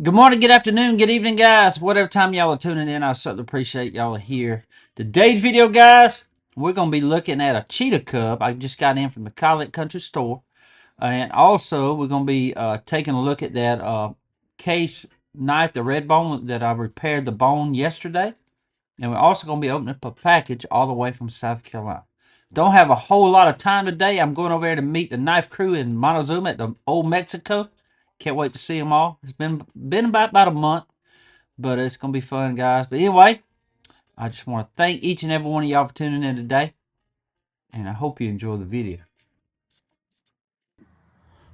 Good morning, good afternoon, good evening, guys. Whatever time y'all are tuning in, I certainly appreciate y'all are here. Today's video, guys, we're going to be looking at a Cheetah Cub. I just got in from the College Country Store. And also, we're going to be taking a look at that Case knife, the red bone, that I repaired the bone yesterday. And we're also going to be opening up a package all the way from South Carolina. Don't have a whole lot of time today. I'm going over there to meet the knife crew in Montezuma at the Old Mexico. Can't wait to see them all. It's been about a month, but it's going to be fun, guys. But anyway, I just want to thank each and every one of y'all for tuning in today, and I hope you enjoy the video.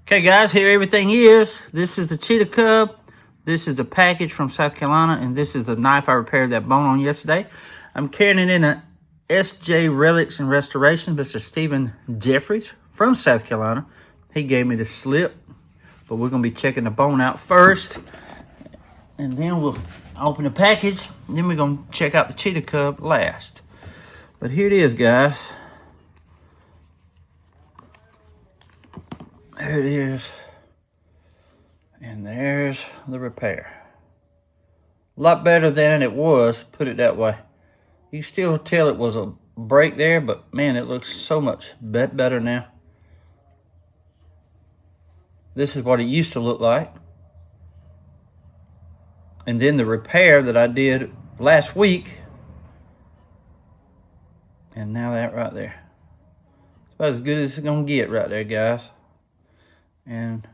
Okay, guys, here everything is. This is the Cheetah Cub. This is the package from South Carolina, and this is the knife I repaired that bone on yesterday. I'm carrying it in a SJ Relics and Restoration. Mr. Stephen Jeffries from South Carolina. He gave me the slip, but we're going to be checking the bone out first, and then we'll open the package, and then we're going to check out the Cheetah Cub last. But here it is, guys. There it is. And there's the repair. A lot better than it was, put it that way. You still tell it was a break there, but man, it looks so much better now. This is what it used to look like. And then the repair that I did last week. And now that right there. It's about as good as it's gonna get right there, guys. And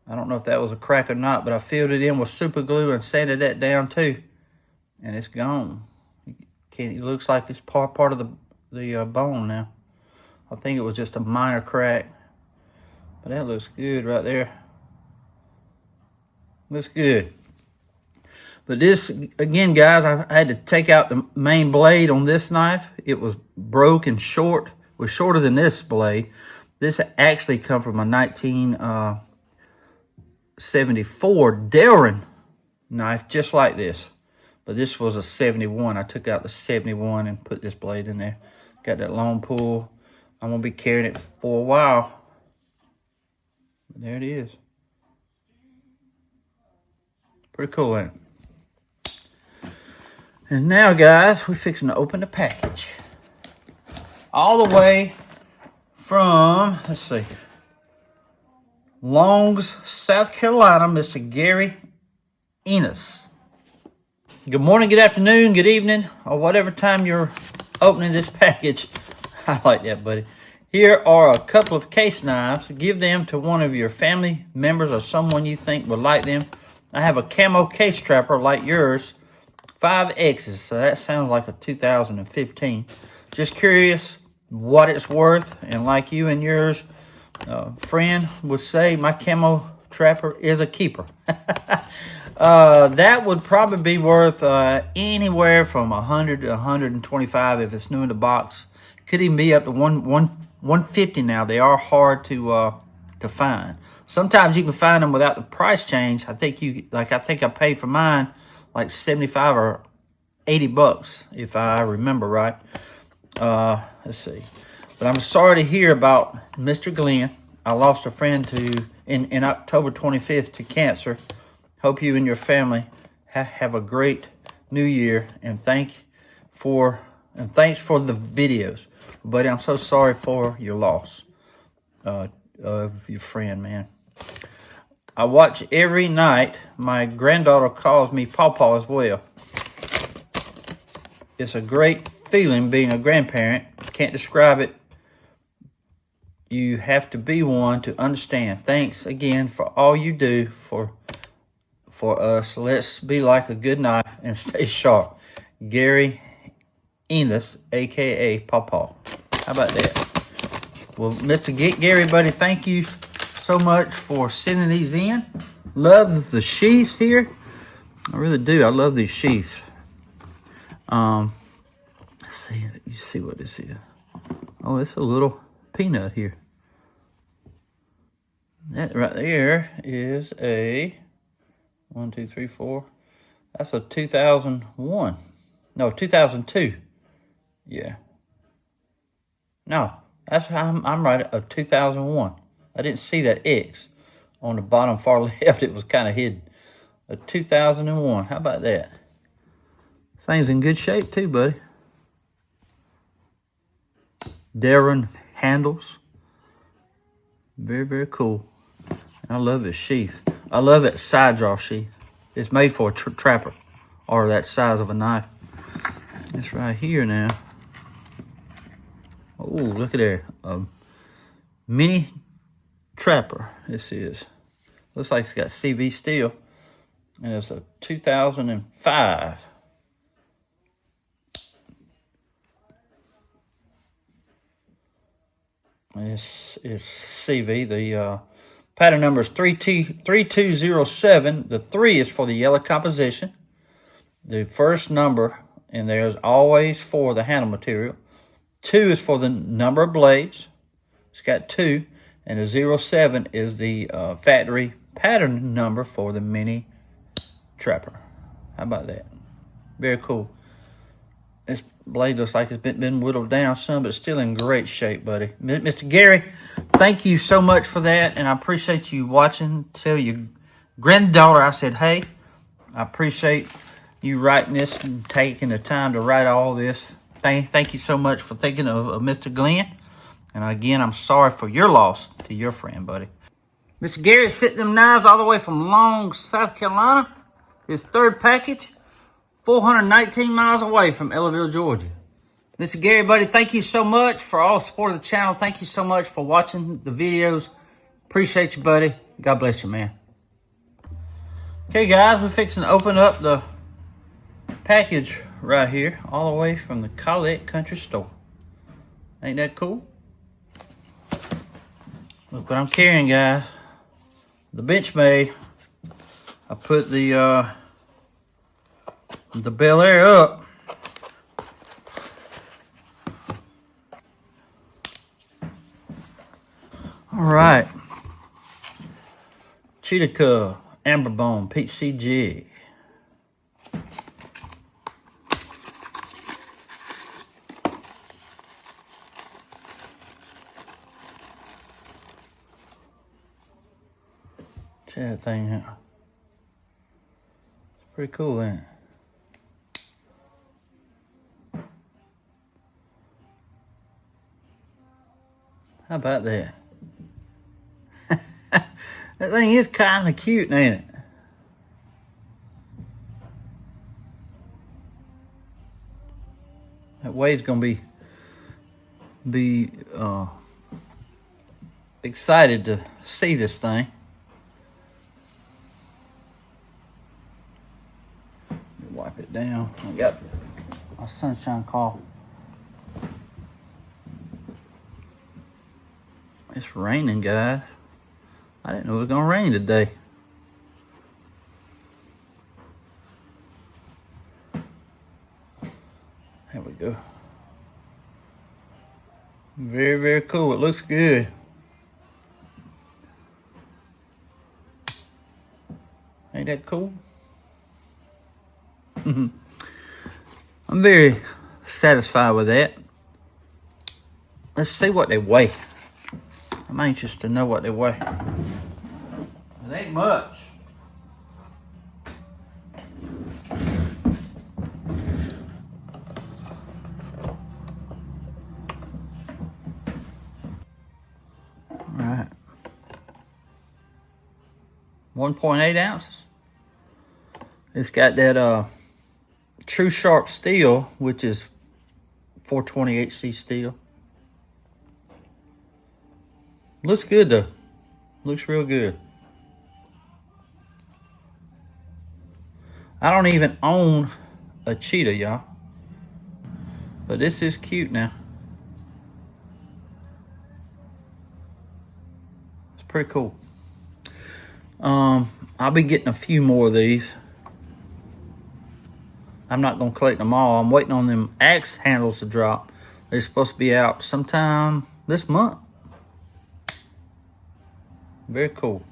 I don't know if that was a crack or not, but I filled it in with super glue and sanded that down too. And it's gone. It looks like it's part of the bone now. I think it was just a minor crack. But that looks good right there. Looks good. But this, again, guys, I had to take out the main blade on this knife. It was broken short. It was shorter than this blade. This actually come from a 1974 Delrin knife, just like this. But this was a 71. I took out the 71 and put this blade in there. Got that long pull. I'm going to be carrying it for a while. But there it is. Pretty cool, ain't it? And now, guys, we're fixing to open the package. All the way from, let's see, Longs, South Carolina, Mr. Gary Enos. Good morning, good afternoon, good evening, or whatever time you're opening this package. I like that, buddy. Here are a couple of case knives. Give them to one of your family members or someone you think would like them. I have a camo case trapper like yours, 5X's, so that sounds like a 2015. Just curious what it's worth, and like you and yours friend would say, my camo trapper is a keeper. That would probably be worth anywhere from 100 to 125 if it's new in the box. Could even be up to 150 now. They are hard to find. Sometimes you can find them without the price change. I think I paid for mine like 75 or 80 bucks if I remember right. Let's see. But I'm sorry to hear about Mr. Glenn. I lost a friend in October 25th to cancer. Hope you and your family have a great new year, and thanks for the videos. Buddy, I'm so sorry for your loss of your friend, man. I watch every night. My granddaughter calls me Pawpaw as well. It's a great feeling being a grandparent. Can't describe it. You have to be one to understand. Thanks again for all you do for us. Let's be like a good knife and stay sharp. Gary Enos, a.k.a. Pawpaw. How about that? Well, Mr. Gary, buddy, thank you so much for sending these in. Love the sheaths here. I really do. I love these sheaths. Let's see. You see what this is? Oh, it's a little peanut here. That right there is a 1, 2, 3, 4. That's a 2001. No, 2002. Yeah. No, I'm right. A 2001. I didn't see that X on the bottom far left. It was kind of hidden. a 2001. How about that? This thing's in good shape too, buddy. Darren handles. Very, very cool. I love its sheath. I love its side draw sheath. It's made for a trapper, or that size of a knife. It's right here now. Oh, look at there. Mini trapper. This is. Looks like it's got CV steel. And it's a 2005. It's CV. The pattern number is 3207. The 3 is for the yellow composition. The first number in there is always for the handle material. 2 is for the number of blades. It's got 2. And the 07 is the factory pattern number for the mini trapper. How about that? Very cool. This blade looks like it's been whittled down some, but still in great shape, buddy. Mr. Gary, thank you so much for that, and I appreciate you watching. Tell your granddaughter I said, hey, I appreciate you writing this and taking the time to write all this. Thank you so much for thinking of Mr. Glenn. And again, I'm sorry for your loss to your friend, buddy. Mr. Gary's sitting them knives all the way from Long, South Carolina. His third package, 419 miles away from Ellaville, Georgia. Mr. Gary, buddy, thank you so much for all the support of the channel. Thank you so much for watching the videos. Appreciate you, buddy. God bless you, man. Okay, guys, we're fixing to open up the package right here, all the way from the Collette Country Store. Ain't that cool? Look what I'm carrying, guys. The Benchmade. I put the Bel Air up. All right. Cheetah Cub, Amber Bone, Peach CG. Check that thing out. It's pretty cool, ain't it? How about that? That thing is kind of cute, ain't it? That Wade's gonna be excited to see this thing. Wipe it down. I got my sunshine cloth. It's raining, guys. I didn't know it was gonna rain today. There we go. Very, very cool. It looks good. Ain't that cool? I'm very satisfied with that. Let's see what they weigh. I'm anxious to know what they weigh. It ain't much. All right. 1.8 ounces. It's got that True Sharp steel, which is 428C steel. Looks good though. Looks real good. I don't even own a cheetah, y'all. But this is cute now. It's pretty cool. I'll be getting a few more of these. I'm not gonna collect them all. I'm waiting on them axe handles to drop. They're supposed to be out sometime this month. Very cool.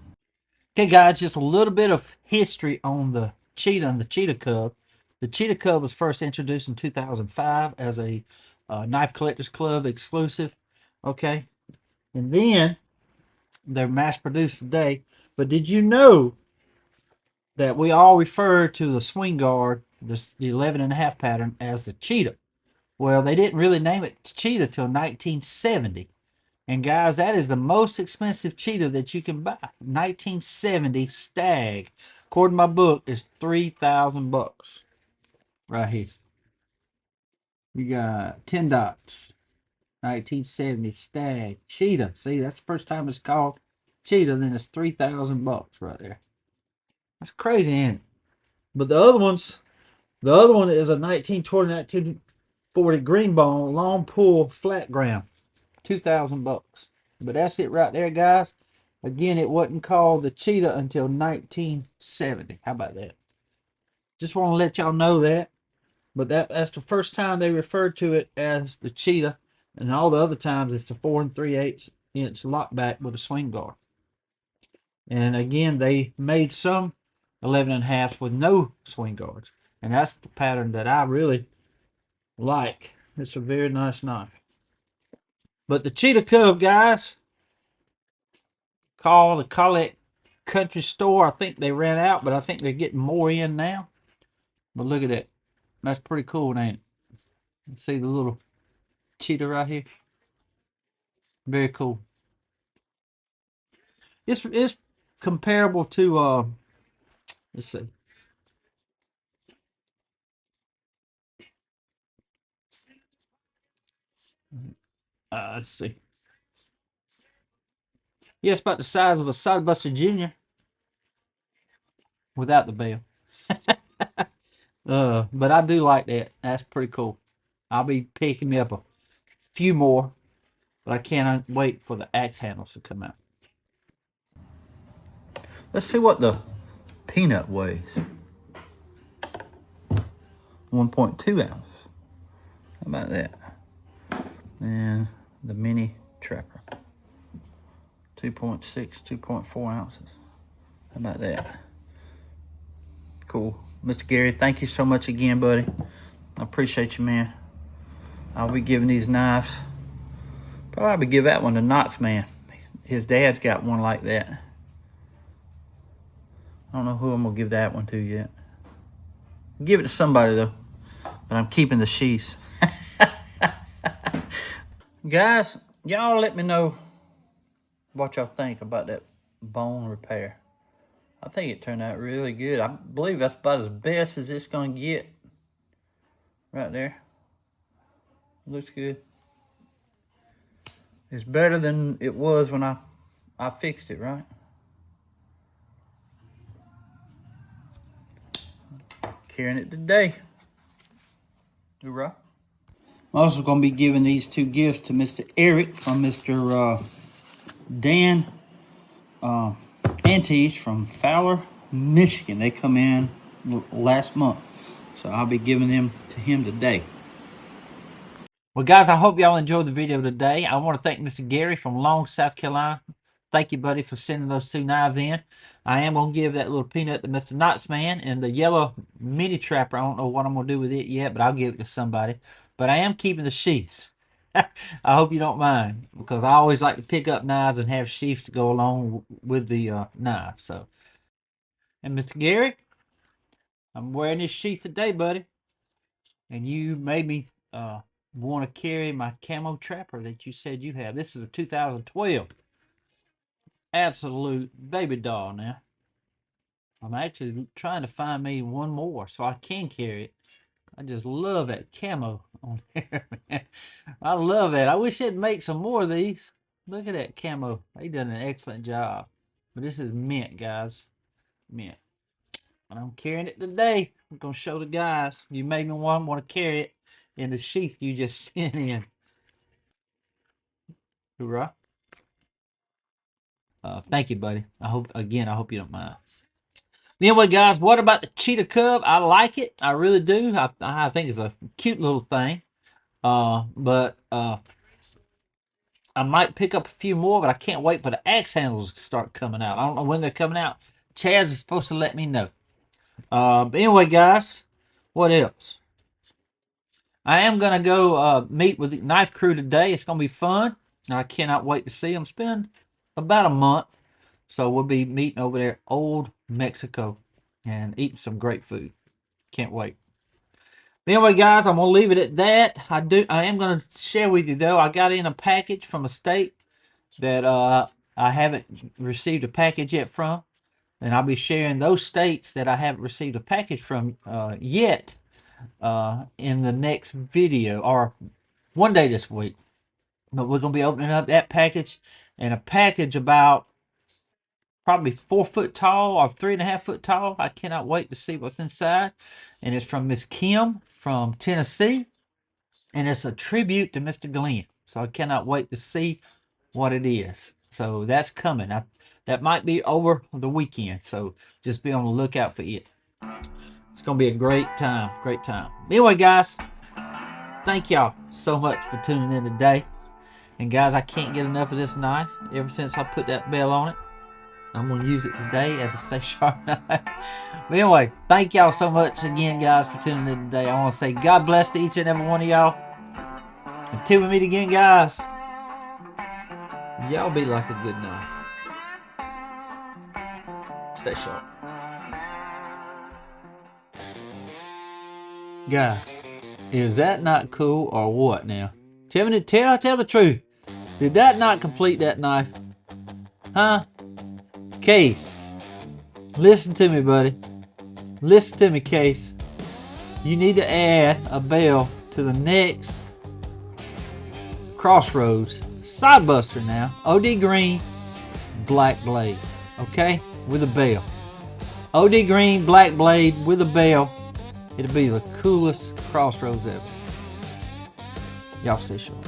Okay, guys, just a little bit of history on the cheetah and the Cheetah Cub. The Cheetah Cub was first introduced in 2005 as a Knife Collectors Club exclusive. Okay, and then they're mass produced today. But did you know that we all refer to the swing guard, the 11.5 pattern, as the Cheetah. Well, they didn't really name it Cheetah till 1970. And guys, that is the most expensive cheetah that you can buy. 1970 Stag, according to my book, is $3,000 right here. You got 10 dots. 1970 Stag Cheetah. See, that's the first time it's called Cheetah. Then it's $3,000 right there. That's crazy, ain't it? But the other one is a 1920, 1940 greenbone long pull flat ground. $2,000. But that's it right there, guys. Again, it wasn't called the Cheetah until 1970. How about that? Just want to let y'all know that. But that's the first time they referred to it as the Cheetah. And all the other times it's the 4 3/8 inch lockback with a swing guard. And again, they made some 11.5s with no swing guards. And that's the pattern that I really like. It's a very nice knife. But the Cheetah Cub, guys, call the Collect Country Store. I think they ran out, but I think they're getting more in now. But look at that. That's pretty cool, ain't it? See the little cheetah right here? Very cool. It's comparable to let's see. Let's see. Yeah, it's about the size of a Sodabuster Jr. without the bell. But I do like that. That's pretty cool. I'll be picking me up a few more, but I can't wait for the axe handles to come out. Let's see what the peanut weighs. 1.2 ounces. How about that? And the mini trapper. 2.6, 2.4 ounces. How about that? Cool. Mr. Gary, thank you so much again, buddy. I appreciate you, man. I'll be giving these knives. Probably give that one to Knox, man. His dad's got one like that. I don't know who I'm going to give that one to yet. Give it to somebody, though. But I'm keeping the sheaths. Guys, y'all let me know what y'all think about that bone repair. I think it turned out really good. I believe that's about as best as it's going to get. Right there. Looks good. It's better than it was when I fixed it, right? Carrying it today. Hoorah. I'm also going to be giving these two gifts to Mr. Eric from Mr. Dan Antes from Fowler, Michigan. They come in last month. So I'll be giving them to him today. Well, guys, I hope y'all enjoyed the video today. I want to thank Mr. Gary from Long, South Carolina. Thank you, buddy, for sending those two knives in. I am going to give that little peanut to Mr. Knox, man. And the yellow mini trapper, I don't know what I'm going to do with it yet, but I'll give it to somebody. But I am keeping the sheaths. I hope you don't mind, because I always like to pick up knives and have sheaths to go along with the knife. So, and Mr. Gary, I'm wearing this sheath today, buddy. And you made me want to carry my camo trapper that you said you have. This is a 2012. Absolute baby doll now. I'm actually trying to find me one more so I can carry it. I just love that camo on there, man. I love that. I wish they'd make some more of these. Look at that camo. They done an excellent job. But this is mint, guys. Mint. And I'm carrying it today. I'm going to show the guys. You made me want to carry it in the sheath you just sent in. Hoorah. Thank you, buddy. I hope you don't mind. Anyway, guys, what about the Cheetah Cub? I like it. I really do. I think it's a cute little thing. But I might pick up a few more, but I can't wait for the axe handles to start coming out. I don't know when they're coming out. Chaz is supposed to let me know. But anyway, guys, what else? I am going to go meet with the knife crew today. It's going to be fun. I cannot wait to see them. Spend about a month. So we'll be meeting over there, Old Mexico. and eating some great food. Can't wait. Anyway, guys, I'm gonna leave it at that. I am gonna share with you though. I got in a package from a state that I haven't received a package yet from, and I'll be sharing those states that I haven't received a package from yet in the next video or one day this week. But we're gonna be opening up that package, and a package about probably 4 foot tall or 3.5 foot tall. I cannot wait to see what's inside. And it's from Miss Kim from Tennessee. And it's a tribute to Mr. Glenn. So I cannot wait to see what it is. So that's coming. That might be over the weekend. So just be on the lookout for it. It's going to be a great time. Great time. Anyway, guys, thank y'all so much for tuning in today. And guys, I can't get enough of this knife. Ever since I put that bell on it, I'm going to use it today as a stay sharp knife. But anyway, thank y'all so much again, guys, for tuning in today. I want to say God bless to each and every one of y'all. Until we meet again, guys, y'all be like a good knife. Stay sharp. Guys, is that not cool or what now? Tell the truth. Did that not complete that knife? Huh? Case, listen to me, buddy. Listen to me, Case. You need to add a bell to the next Crossroads Sidebuster now. OD green, black blade. Okay? With a bell. OD green, black blade with a bell. It'll be the coolest Crossroads ever. Y'all stay sharp.